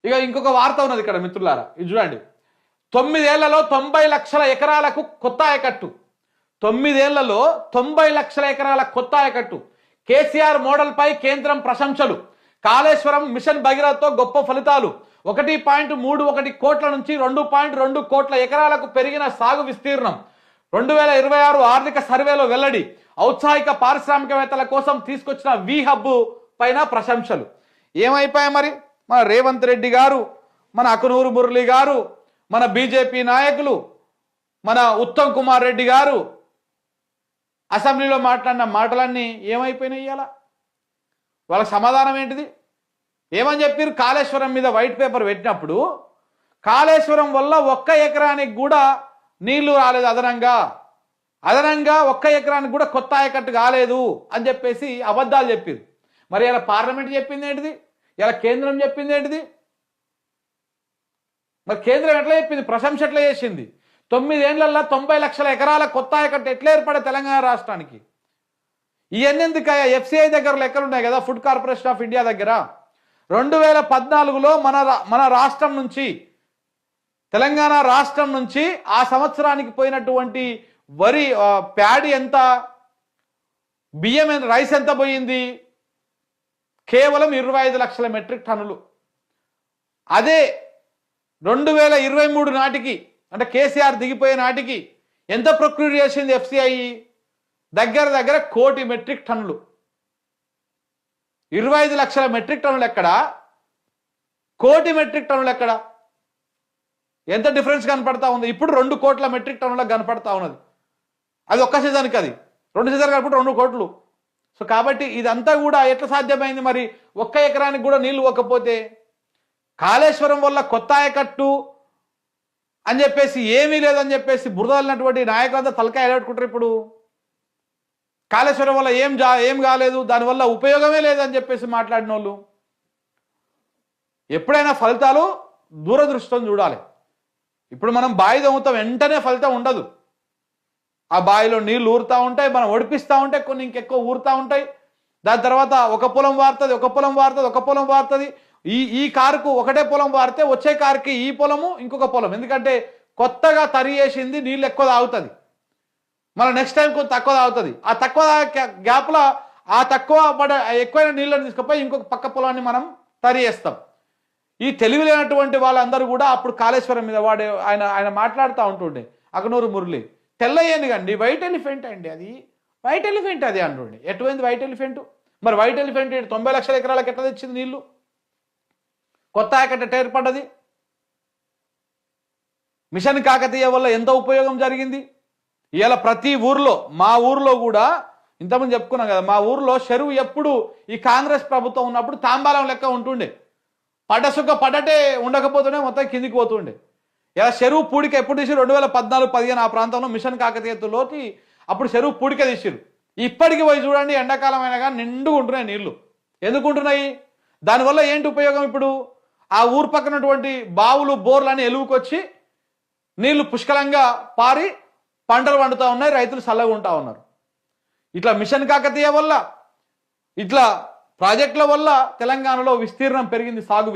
ఇక ఇంకొక వార్త ఉన్నది ఇక్కడ మిత్రులారా, ఇది చూడండి. 9 ఏళ్లలో 90 లక్షల ఎకరాలకు కొత్త ఆయకట్టు. 9 ఏళ్లలో 90 లక్షల ఎకరాల కొత్త ఆయకట్టు. కేసీఆర్ మోడల్ పై కేంద్రం ప్రశంసలు. కాళేశ్వరం మిషన్ భగీరథతో గొప్ప ఫలితాలు. 1.31 కోట్ల నుంచి 2.2 కోట్ల ఎకరాలకు పెరిగిన సాగు విస్తీర్ణం. 2026 ఆర్థిక సర్వేలో వెల్లడి. ఔత్సాహిక పారిశ్రామికవేత్తల కోసం తీసుకొచ్చిన వి హబ్ పైన ప్రశంసలు. ఏమైపోయాయి మరి? మన రేవంత్ రెడ్డి గారు, మన అకునూరు మురళి గారు, మన బీజేపీ నాయకులు, మన ఉత్తమ్ కుమార్ రెడ్డి గారు అసెంబ్లీలో మాట్లాడిన మాటలన్నీ ఏమైపోయినాయి? ఇవాళ వాళ్ళకి సమాధానం ఏంటిది? ఏమని చెప్పారు? కాళేశ్వరం మీద వైట్ పేపర్ పెట్టినప్పుడు కాళేశ్వరం వల్ల 1 ఎకరానికి కూడా నీళ్లు రాలేదు, అదనంగా 1 ఎకరానికి కూడా కొత్త ఆయకట్టు కాలేదు అని చెప్పేసి అబద్ధాలు చెప్పారు. మరి ఇలా పార్లమెంట్ చెప్పింది ఏంటిది? ఇలా కేంద్రం చెప్పింది ఏంటిది? మరి కేంద్రం ఎట్లా చెప్పింది? ప్రశంస ఎట్లా చేసింది? 9 ఏళ్లలో 90 లక్షల ఎకరాల కొత్త ఆయకట్టు ఎట్లా ఏర్పడే తెలంగాణ రాష్ట్రానికి? ఇవన్నీ ఎందుకయ్యా? ఎఫ్సిఐ దగ్గర లెక్కలు ఉన్నాయి కదా, ఫుడ్ కార్పొరేషన్ ఆఫ్ ఇండియా దగ్గర. 2014లో మన రాష్ట్రం నుంచి, తెలంగాణ రాష్ట్రం నుంచి ఆ సంవత్సరానికి పోయినటువంటి వరి ప్యాడీ ఎంత, బియ్యం రైస్ ఎంత పోయింది? కేవలం 25 లక్షల మెట్రిక్ టన్నులు. అదే 2023 నాటికి, అంటే కేసీఆర్ దిగిపోయే నాటికి ఎంత ప్రొక్యూర్ చేసింది ఎఫ్సిఐ? దగ్గర 1 కోటి మెట్రిక్ టన్నులు. 25 లక్షల మెట్రిక్ టన్నులు ఎక్కడ, కోటి మెట్రిక్ టన్నులు ఎక్కడ? ఎంత డిఫరెన్స్ కనపడతా ఉంది? ఇప్పుడు 2 కోట్ల మెట్రిక్ టన్నులకు కనపడతా ఉన్నది. అది ఒక్క సీజన్కి, అది 2 సీజన్ కనుక 2 కోట్లు. సో కాబట్టి ఇదంతా కూడా ఎట్లా సాధ్యమైంది? మరి 1 ఎకరానికి కూడా నీళ్లు ఇవ్వకపోతే, కాళేశ్వరం వల్ల కొత్త ఆయకట్టు అని చెప్పేసి ఏమీ లేదని చెప్పేసి బురదలినటువంటి నాయకులంతా తలకాయ ఎడబెట్టుకుంటారు. ఇప్పుడు కాళేశ్వరం వల్ల ఏం కాలేదు, దానివల్ల ఉపయోగమే లేదని చెప్పేసి మాట్లాడిన వాళ్ళు. ఎప్పుడైనా ఫలితాలు దూరదృష్టితో చూడాలి. ఇప్పుడు మనం బావి తవ్వుతాం, వెంటనే ఫలితం ఉండదు. ఆ బావిలో నీళ్లు ఊరుతూ ఉంటాయి, మనం ఒడిపిస్తూ ఉంటే కొన్ని ఇంకెక్కువ ఊరుతూ ఉంటాయి. దాని తర్వాత ఒక పొలం వారుతుంది. ఈ కారుకు ఒకటే పొలం వారితే వచ్చే కారుకి ఈ పొలము ఇంకొక పొలం, ఎందుకంటే కొత్తగా తరి చేసింది నీళ్ళు ఎక్కువ తాగుతుంది. మళ్ళీ నెక్స్ట్ టైం కొంచెం తక్కువ తాగుతుంది. ఆ తక్కువ గ్యాప్లో ఆ ఎక్కువైన నీళ్ళని తీసుకుపోయి ఇంకొక పక్క పొలాన్ని మనం తరి చేస్తాం. ఈ తెలివి లేనటువంటి వాళ్ళందరూ కూడా అప్పుడు కాళేశ్వరం మీద ఆయన మాట్లాడుతూ ఉంటుండే అకునూరు మురళి. తెల్లయ్యనిగండి వైట్ ఎలిఫెంట్ అండి, అది వైట్ ఎలిఫెంట్ అది అంటుండే. ఎటువంటి వైట్ ఎలిఫెంట్? మరి వైట్ ఎలిఫెంట్ 90 లక్షల ఎకరాలకు ఎట్లా తెచ్చింది నీళ్లు? కొత్త ఆయకట్టు ఏర్పడ్డది. మిషన్ కాకతీయ వల్ల ఎంత ఉపయోగం జరిగింది? ఇవాళ ప్రతి ఊర్లో, మా ఊర్లో కూడా ఇంతకుముందు చెప్పుకున్నాం కదా, మా ఊర్లో చెరువు ఎప్పుడు ఈ కాంగ్రెస్ ప్రభుత్వం ఉన్నప్పుడు తాంబాలం లెక్క ఉంటుండే. పడ్డసుక్క పడ్డటే ఉండకపోతుండే, మొత్తం కిందికి పోతుండే. ఇలా చెరువు పూడిక ఎప్పుడు తీసి 2014-15 ఆ ప్రాంతంలో మిషన్ కాకతీయతోటి అప్పుడు చెరువు పూడిక తీసిరు. ఇప్పటికి పోయి చూడండి, ఎండాకాలం అయినా కానీ నిండుగా ఉంటున్నాయి నీళ్లు. ఎందుకు ఉంటున్నాయి? దానివల్ల ఏంటి ఉపయోగం? ఇప్పుడు ఆ ఊరు పక్కనటువంటి బావులు, బోర్లు అని ఎలుగుకొచ్చి నీళ్లు పుష్కలంగా పారి పంటలు పండుతూ ఉన్నాయి, రైతులు చల్లగా ఉంటా ఉన్నారు. ఇట్లా మిషన్ కాకతీయ వల్ల, ఇట్లా ప్రాజెక్టుల వల్ల తెలంగాణలో విస్తీర్ణం పెరిగింది, సాగు